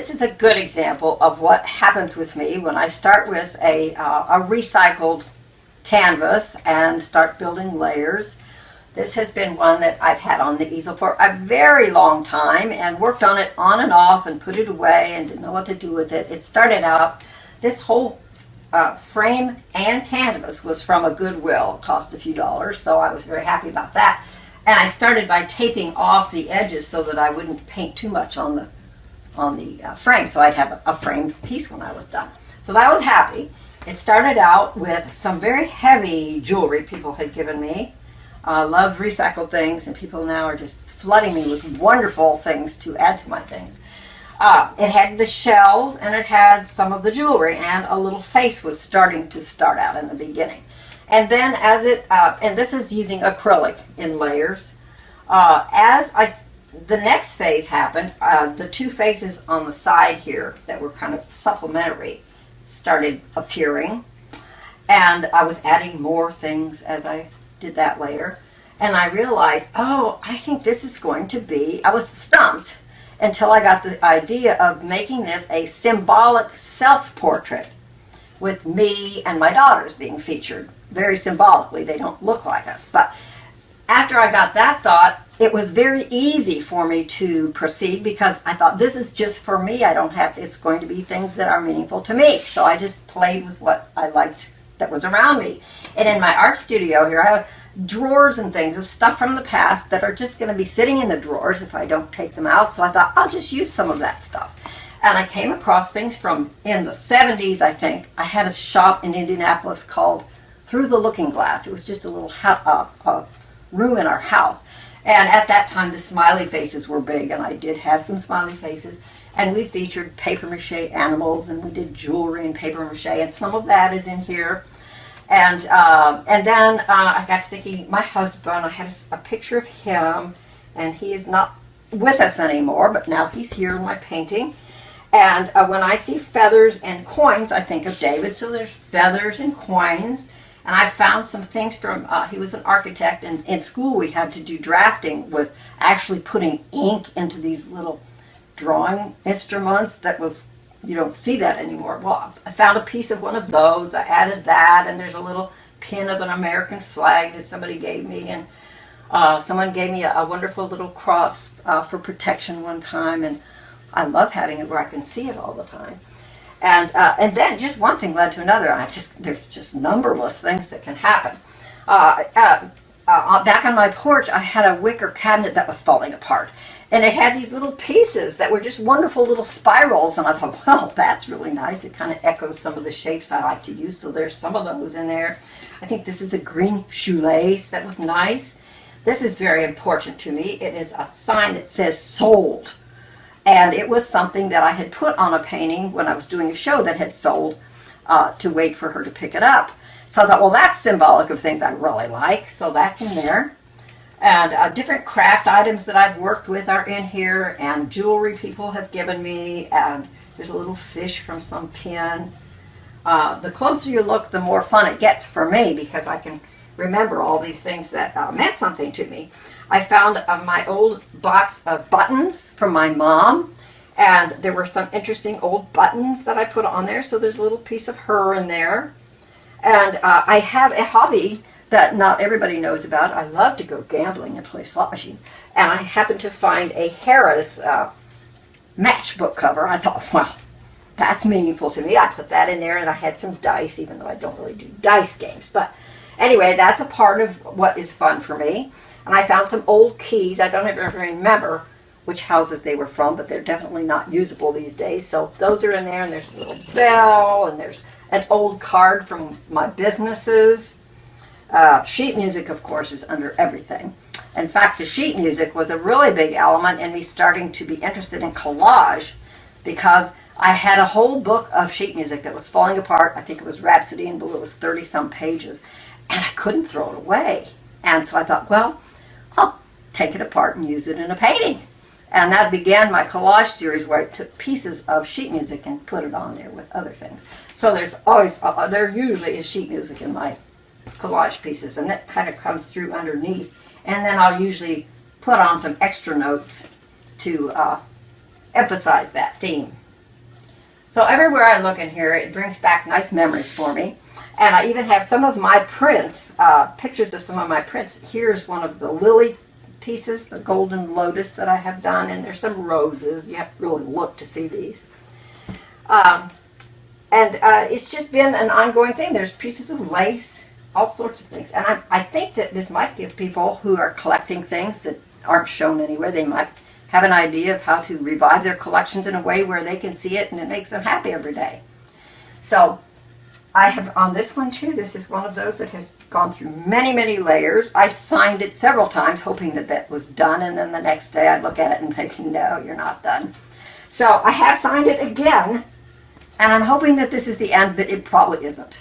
this is a good example of what happens with me when I start with a recycled canvas and start building layers. This has been one that I've had on the easel for a very long time and worked on it on and off and put it away and didn't know what to do with it. It started out, this whole frame and canvas was from a Goodwill. It cost a few dollars, so I was very happy about that. And I started by taping off the edges so that I wouldn't paint too much on the frame, so I'd have a framed piece when I was done. So that was happy. It started out with some very heavy jewelry people had given me. I love recycled things, and people now are just flooding me with wonderful things to add to my things. It had the shells, and it had some of the jewelry, and a little face was starting to start out in the beginning. And then as it, and this is using acrylic in layers, the next phase happened, the two phases on the side here that were kind of supplementary started appearing, and I was adding more things as I did that layer, and I realized, oh, I think this is going to be, I was stumped until I got the idea of making this a symbolic self-portrait with me and my daughters being featured very symbolically. They don't look like us, but after I got that thought, it was very easy for me to proceed because I thought, this is just for me. I don't have, it's going to be things that are meaningful to me. So I just played with what I liked that was around me. And in my art studio here, I have drawers and things of stuff from the past that are just going to be sitting in the drawers if I don't take them out. So I thought, I'll just use some of that stuff. And I came across things from in the 70s, I think. I had a shop in Indianapolis called Through the Looking Glass. It was just a little room in our house. And at that time, the smiley faces were big, and I did have some smiley faces. And we featured papier-mâché animals, and we did jewelry and papier-mâché, and some of that is in here. And then I got to thinking, my husband, I had a picture of him, and he is not with us anymore, but now he's here in my painting. And when I see feathers and coins, I think of David. So there's feathers and coins. And I found some things from, he was an architect, and in school we had to do drafting with actually putting ink into these little drawing instruments that was, you don't see that anymore. Well, I found a piece of one of those, I added that, and there's a little pin of an American flag that somebody gave me, and someone gave me a wonderful little cross for protection one time, and I love having it where I can see it all the time. And then just one thing led to another, and there's just numberless things that can happen. Back on my porch, I had a wicker cabinet that was falling apart, and it had these little pieces that were just wonderful little spirals, and I thought, well, that's really nice. It kind of echoes some of the shapes I like to use, so there's some of those in there. I think this is a green shoelace that was nice. This is very important to me. It is a sign that says sold. And it was something that I had put on a painting when I was doing a show that had sold to wait for her to pick it up. So I thought, well, that's symbolic of things I really like. So that's in there. And different craft items that I've worked with are in here. And jewelry people have given me. And there's a little fish from some pin. The closer you look, the more fun it gets for me because I can remember all these things that meant something to me. I found my old box of buttons from my mom, and there were some interesting old buttons that I put on there, so there's a little piece of her in there. And I have a hobby that not everybody knows about. I love to go gambling and play slot machines, and I happened to find a Harris matchbook cover. I thought, well, that's meaningful to me. I put that in there, and I had some dice, even though I don't really do dice games. But anyway, that's a part of what is fun for me. And I found some old keys. I don't even remember which houses they were from, but they're definitely not usable these days. So those are in there, and there's a little bell, and there's an old card from my businesses. Sheet music, of course, is under everything. In fact, the sheet music was a really big element in me starting to be interested in collage because I had a whole book of sheet music that was falling apart. I think it was Rhapsody in Blue. It was 30-some pages, and I couldn't throw it away. And so I thought, well, I'll take it apart and use it in a painting. And that began my collage series where I took pieces of sheet music and put it on there with other things. So there's always, there usually is sheet music in my collage pieces, and that kind of comes through underneath. And then I'll usually put on some extra notes to emphasize that theme. So everywhere I look in here, it brings back nice memories for me. And I even have some of my prints, pictures of some of my prints. Here's one of the lily pieces, the golden lotus that I have done, and there's some roses. You have to really look to see these. It's just been an ongoing thing. There's pieces of lace, all sorts of things. And I think that this might give people who are collecting things that aren't shown anywhere, they might have an idea of how to revive their collections in a way where they can see it and it makes them happy every day. So I have on this one too, this is one of those that has gone through many, many layers. I signed it several times hoping that that was done, and then the next day I'd look at it and think, no, you're not done. So I have signed it again, and I'm hoping that this is the end, but it probably isn't.